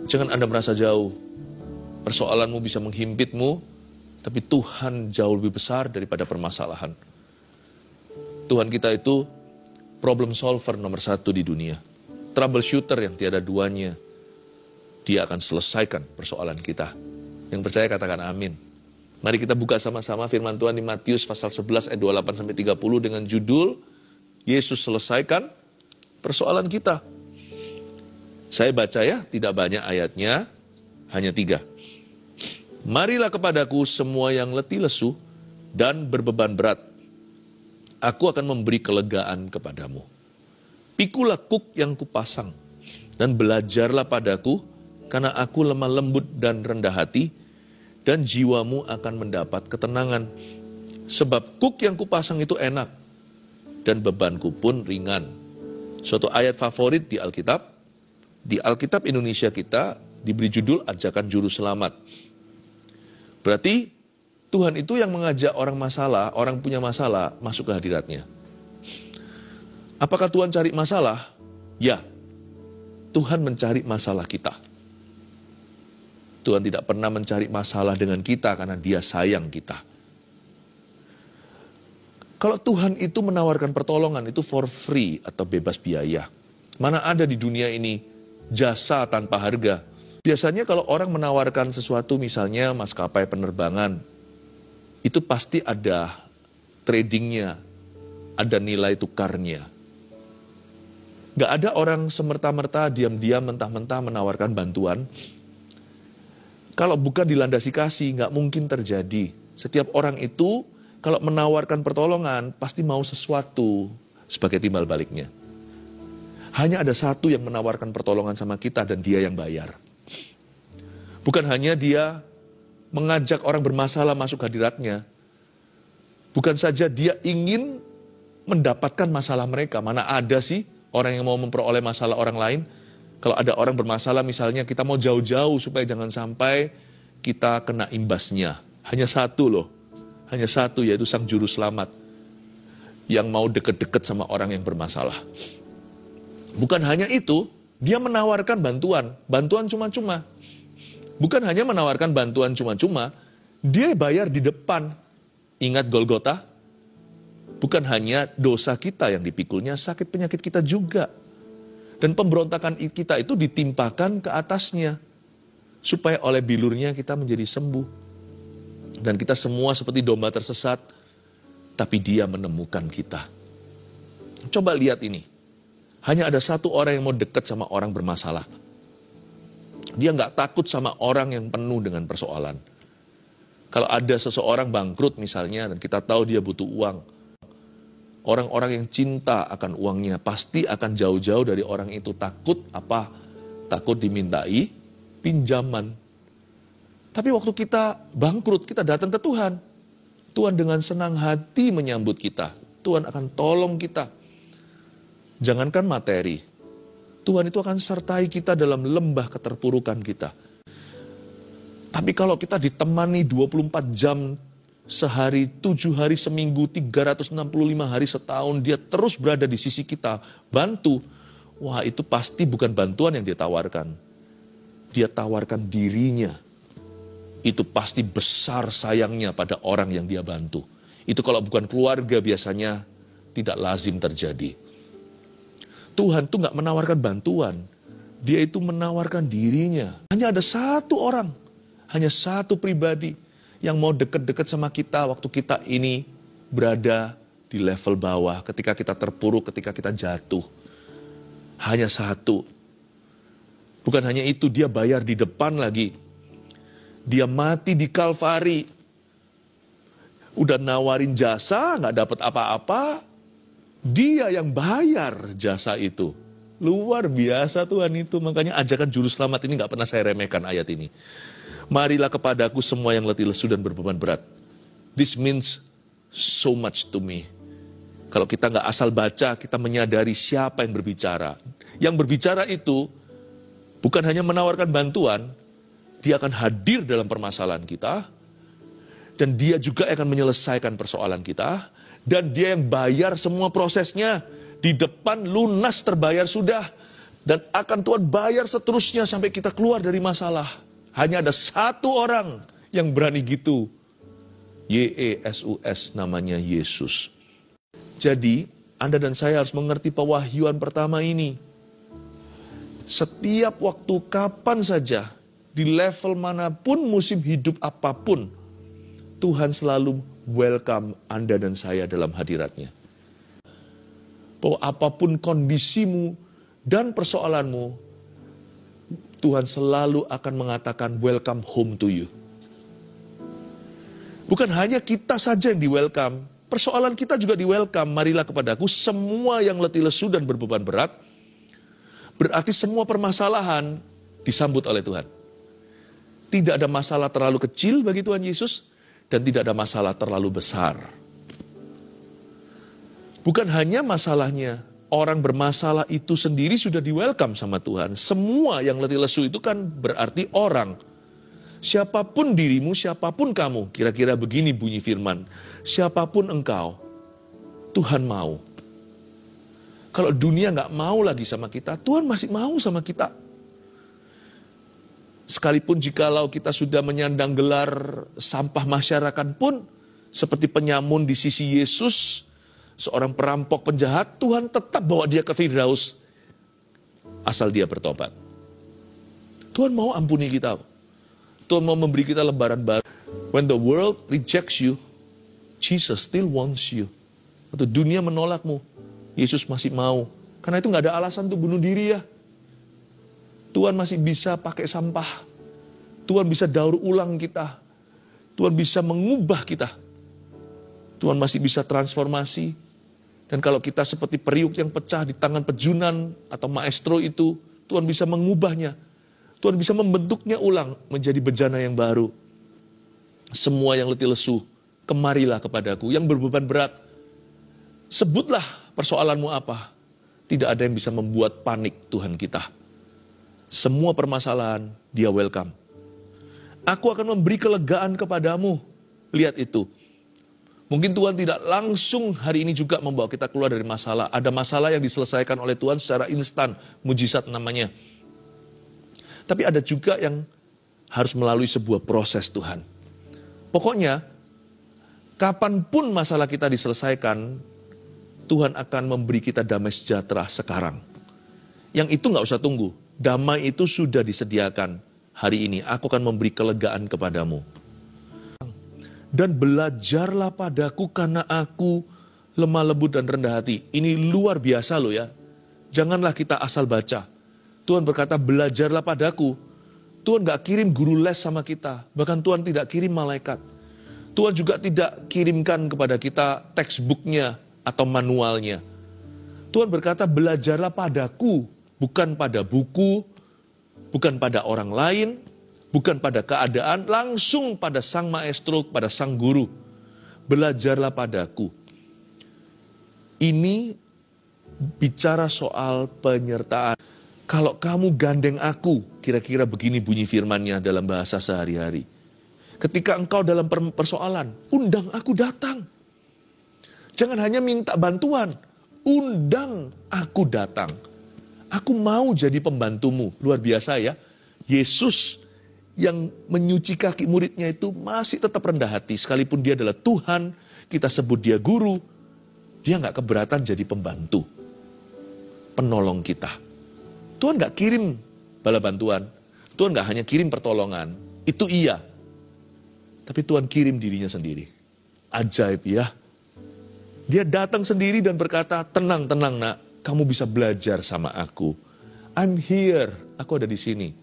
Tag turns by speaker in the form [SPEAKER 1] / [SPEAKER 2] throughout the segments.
[SPEAKER 1] Jangan Anda merasa jauh. Persoalanmu bisa menghimpitmu, tapi Tuhan jauh lebih besar daripada permasalahan. Tuhan kita itu problem solver nomor 1 di dunia. Troubleshooter yang tiada duanya. Dia akan selesaikan persoalan kita. Yang percaya katakan amin. Mari kita buka sama-sama firman Tuhan di Matius pasal 11 ayat 28-30 dengan judul Yesus selesaikan persoalan kita. Saya baca ya, tidak banyak ayatnya, hanya 3. Marilah kepadaku semua yang letih lesu dan berbeban berat. Aku akan memberi kelegaan kepadamu. Pikulah kuk yang kupasang dan belajarlah padaku, karena aku lemah lembut dan rendah hati, dan jiwamu akan mendapat ketenangan. Sebab kuk yang kupasang itu enak, dan bebanku pun ringan. Suatu ayat favorit di Alkitab. Di Alkitab Indonesia kita diberi judul Ajakan Juru Selamat. Berarti Tuhan itu yang mengajak orang punya masalah masuk ke hadiratnya. Apakah Tuhan cari masalah? Ya, Tuhan mencari masalah kita. Tuhan tidak pernah mencari masalah dengan kita karena Dia sayang kita. Kalau Tuhan itu menawarkan pertolongan itu for free atau bebas biaya. Mana ada di dunia ini jasa tanpa harga. Biasanya kalau orang menawarkan sesuatu misalnya maskapai penerbangan, itu pasti ada tradingnya, ada nilai tukarnya. Gak ada orang semerta-merta diam-diam mentah-mentah menawarkan bantuan. Kalau bukan dilandasi kasih, gak mungkin terjadi. Setiap orang itu kalau menawarkan pertolongan pasti mau sesuatu sebagai timbal baliknya. Hanya ada satu yang menawarkan pertolongan sama kita dan Dia yang bayar. Bukan hanya Dia mengajak orang bermasalah masuk hadiratnya. Bukan saja Dia ingin mendapatkan masalah mereka. Mana ada sih orang yang mau memperoleh masalah orang lain? Kalau ada orang bermasalah misalnya kita mau jauh-jauh supaya jangan sampai kita kena imbasnya. Hanya satu loh. Hanya satu, yaitu Sang Juru Selamat. Yang mau deket-deket sama orang yang bermasalah. Bukan hanya itu, Dia menawarkan bantuan. Bantuan cuma-cuma. Bukan hanya menawarkan bantuan cuma-cuma, Dia bayar di depan. Ingat Golgota? Bukan hanya dosa kita yang dipikulnya, sakit penyakit kita juga. Dan pemberontakan kita itu ditimpakan ke atasnya. Supaya oleh bilurnya kita menjadi sembuh. Dan kita semua seperti domba tersesat, tapi Dia menemukan kita. Coba lihat ini. Hanya ada satu orang yang mau dekat sama orang bermasalah. Dia nggak takut sama orang yang penuh dengan persoalan. Kalau ada seseorang bangkrut misalnya, dan kita tahu dia butuh uang. Orang-orang yang cinta akan uangnya pasti akan jauh-jauh dari orang itu. Takut apa? Takut dimintai pinjaman. Tapi waktu kita bangkrut, kita datang ke Tuhan. Tuhan dengan senang hati menyambut kita. Tuhan akan tolong kita. Jangankan materi. Tuhan itu akan sertai kita dalam lembah keterpurukan kita. Tapi kalau kita ditemani 24 jam sehari, 7 hari seminggu, 365 hari setahun, Dia terus berada di sisi kita, bantu. Wah, itu pasti bukan bantuan yang Dia tawarkan. Dia tawarkan dirinya. Itu pasti besar sayangnya pada orang yang Dia bantu. Itu kalau bukan keluarga biasanya tidak lazim terjadi. Tuhan tuh gak menawarkan bantuan. Dia itu menawarkan dirinya. Hanya ada satu orang. Hanya satu pribadi yang mau dekat-dekat sama kita waktu kita ini berada di level bawah. Ketika kita terpuruk, ketika kita jatuh. Hanya satu. Bukan hanya itu, Dia bayar di depan lagi. Dia mati di Kalvari. Udah nawarin jasa, gak dapat apa-apa. Dia yang bayar jasa itu. Luar biasa Tuhan itu. Makanya ajakan Juru Selamat ini gak pernah saya remehkan ayat ini. Marilah kepadaku semua yang letih lesu dan berbeban berat. This means so much to me. Kalau kita gak asal baca, kita menyadari siapa yang berbicara. Yang berbicara itu bukan hanya menawarkan bantuan, Dia akan hadir dalam permasalahan kita. Dan Dia juga akan menyelesaikan persoalan kita. Dan Dia yang bayar semua prosesnya. Di depan lunas terbayar sudah. Dan akan Tuhan bayar seterusnya sampai kita keluar dari masalah. Hanya ada satu orang yang berani gitu. Yesus, namanya Yesus. Jadi, Anda dan saya harus mengerti pewahyuan pertama ini. Setiap waktu, kapan saja, di level manapun, musim hidup apapun, Tuhan selalu welcome Anda dan saya dalam hadiratnya. Bahwa apapun kondisimu dan persoalanmu, Tuhan selalu akan mengatakan welcome home to you. Bukan hanya kita saja yang di-welcome, persoalan kita juga di-welcome. Marilah kepadaku semua yang letih lesu dan berbeban berat. Berarti semua permasalahan disambut oleh Tuhan. Tidak ada masalah terlalu kecil bagi Tuhan Yesus, dan tidak ada masalah terlalu besar. Bukan hanya masalahnya, orang bermasalah itu sendiri sudah di-welcome sama Tuhan. Semua yang letih lesu itu kan berarti orang. Siapapun dirimu, siapapun kamu, kira-kira begini bunyi firman. Siapapun engkau, Tuhan mau. Kalau dunia gak mau lagi sama kita, Tuhan masih mau sama kita. Sekalipun jikalau kita sudah menyandang gelar sampah masyarakat pun, seperti penyamun di sisi Yesus, seorang perampok penjahat, Tuhan tetap bawa dia ke Firdaus, asal dia bertobat. Tuhan mau ampuni kita. Tuhan mau memberi kita lembaran baru. When the world rejects you, Jesus still wants you. Waktu dunia menolakmu, Yesus masih mau. Karena itu gak ada alasan untuk bunuh diri ya. Tuhan masih bisa pakai sampah. Tuhan bisa daur ulang kita. Tuhan bisa mengubah kita. Tuhan masih bisa transformasi. Dan kalau kita seperti periuk yang pecah di tangan pejunan atau maestro itu, Tuhan bisa mengubahnya. Tuhan bisa membentuknya ulang menjadi bejana yang baru. Semua yang letih lesu, kemarilah kepadaku. Yang berbeban berat, sebutlah persoalanmu apa. Tidak ada yang bisa membuat panik Tuhan kita. Semua permasalahan, dia welcome. Aku akan memberi kelegaan kepadamu. Lihat itu. Mungkin Tuhan tidak langsung hari ini juga membawa kita keluar dari masalah. Ada masalah yang diselesaikan oleh Tuhan secara instan. Mujizat namanya. Tapi ada juga yang harus melalui sebuah proses Tuhan. Pokoknya, kapanpun masalah kita diselesaikan, Tuhan akan memberi kita damai sejahtera sekarang. Yang itu gak usah tunggu. Damai itu sudah disediakan. Hari ini aku akan memberi kelegaan kepadamu. Dan belajarlah padaku karena aku lemah lembut dan rendah hati. Ini luar biasa loh ya. Janganlah kita asal baca. Tuhan berkata, belajarlah padaku. Tuhan gak kirim guru les sama kita. Bahkan Tuhan tidak kirim malaikat. Tuhan juga tidak kirimkan kepada kita textbooknya atau manualnya. Tuhan berkata, belajarlah padaku. Bukan pada buku, bukan pada orang lain, bukan pada keadaan, langsung pada sang maestro, pada sang guru. Belajarlah padaku. Ini bicara soal penyertaan. Kalau kamu gandeng aku, kira-kira begini bunyi firman-Nya dalam bahasa sehari-hari. Ketika engkau dalam persoalan, undang aku datang. Jangan hanya minta bantuan, undang aku datang. Aku mau jadi pembantumu. Luar biasa ya. Yesus yang menyuci kaki muridnya itu masih tetap rendah hati. Sekalipun dia adalah Tuhan, kita sebut dia guru, dia gak keberatan jadi pembantu. Penolong kita. Tuhan gak kirim bala bantuan. Tuhan gak hanya kirim pertolongan. Itu iya. Tapi Tuhan kirim dirinya sendiri. Ajaib ya. Dia datang sendiri dan berkata, tenang, tenang nak. Kamu bisa belajar sama aku. I'm here. Aku ada di sini.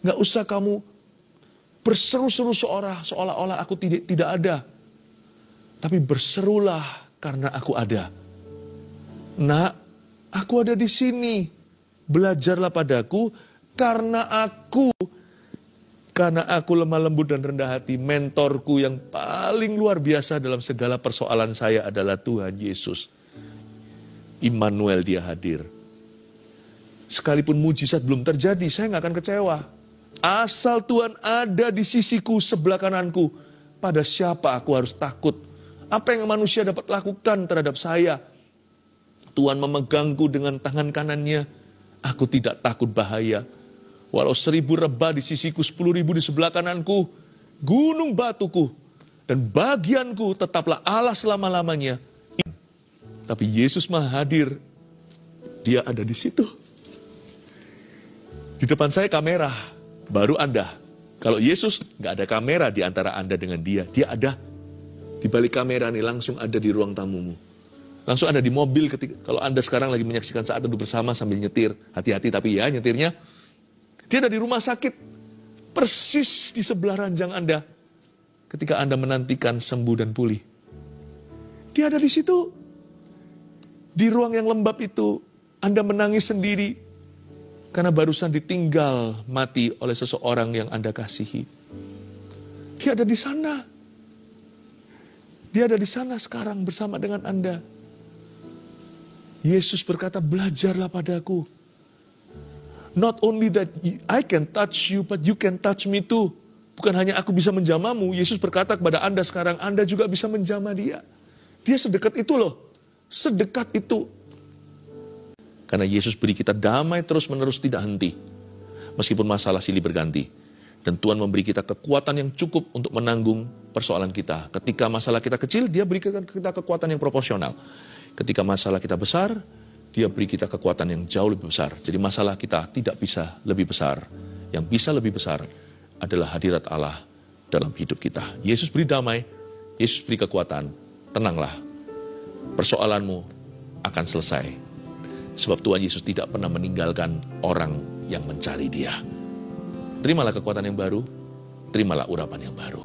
[SPEAKER 1] Gak usah kamu berseru-seru seolah-olah aku tidak ada. Tapi berserulah karena aku ada. Nak, aku ada di sini. Belajarlah padaku karena aku lemah lembut dan rendah hati. Mentorku yang paling luar biasa dalam segala persoalan saya adalah Tuhan Yesus. Immanuel, dia hadir. Sekalipun mujizat belum terjadi, saya gak akan kecewa. Asal Tuhan ada di sisiku, sebelah kananku, pada siapa aku harus takut? Apa yang manusia dapat lakukan terhadap saya? Tuhan memegangku dengan tangan kanannya. Aku tidak takut bahaya. Walau 1000 rebah di sisiku, 10.000 di sebelah kananku, gunung batuku, dan bagianku tetaplah Allah selama-lamanya. Tapi Yesus Maha hadir. Dia ada di situ. Di depan saya kamera, baru Anda. Kalau Yesus nggak ada kamera di antara Anda dengan dia. Dia ada di balik kamera nih, langsung ada di ruang tamumu. Langsung ada di mobil ketika kalau Anda sekarang lagi menyaksikan saat teduh bersama sambil nyetir. Hati-hati tapi ya nyetirnya. Dia ada di rumah sakit, persis di sebelah ranjang Anda. Ketika Anda menantikan sembuh dan pulih. Dia ada di situ. Di ruang yang lembab itu, Anda menangis sendiri. Karena barusan ditinggal mati oleh seseorang yang Anda kasihi. Dia ada di sana. Dia ada di sana sekarang bersama dengan Anda. Yesus berkata, belajarlah padaku. Not only that I can touch you, but you can touch me too. Bukan hanya aku bisa menjamamu, Yesus berkata kepada Anda sekarang, Anda juga bisa menjamah dia. Dia sedekat itu loh. Sedekat itu. Karena Yesus beri kita damai terus-menerus tidak henti. Meskipun masalah silih berganti. Dan Tuhan memberi kita kekuatan yang cukup untuk menanggung persoalan kita. Ketika masalah kita kecil, dia berikan kita kekuatan yang proporsional. Ketika masalah kita besar, dia beri kita kekuatan yang jauh lebih besar. Jadi masalah kita tidak bisa lebih besar. Yang bisa lebih besar adalah hadirat Allah dalam hidup kita. Yesus beri damai, Yesus beri kekuatan. Tenanglah, persoalanmu akan selesai. Sebab Tuhan Yesus tidak pernah meninggalkan orang yang mencari dia. Terimalah kekuatan yang baru, terimalah urapan yang baru.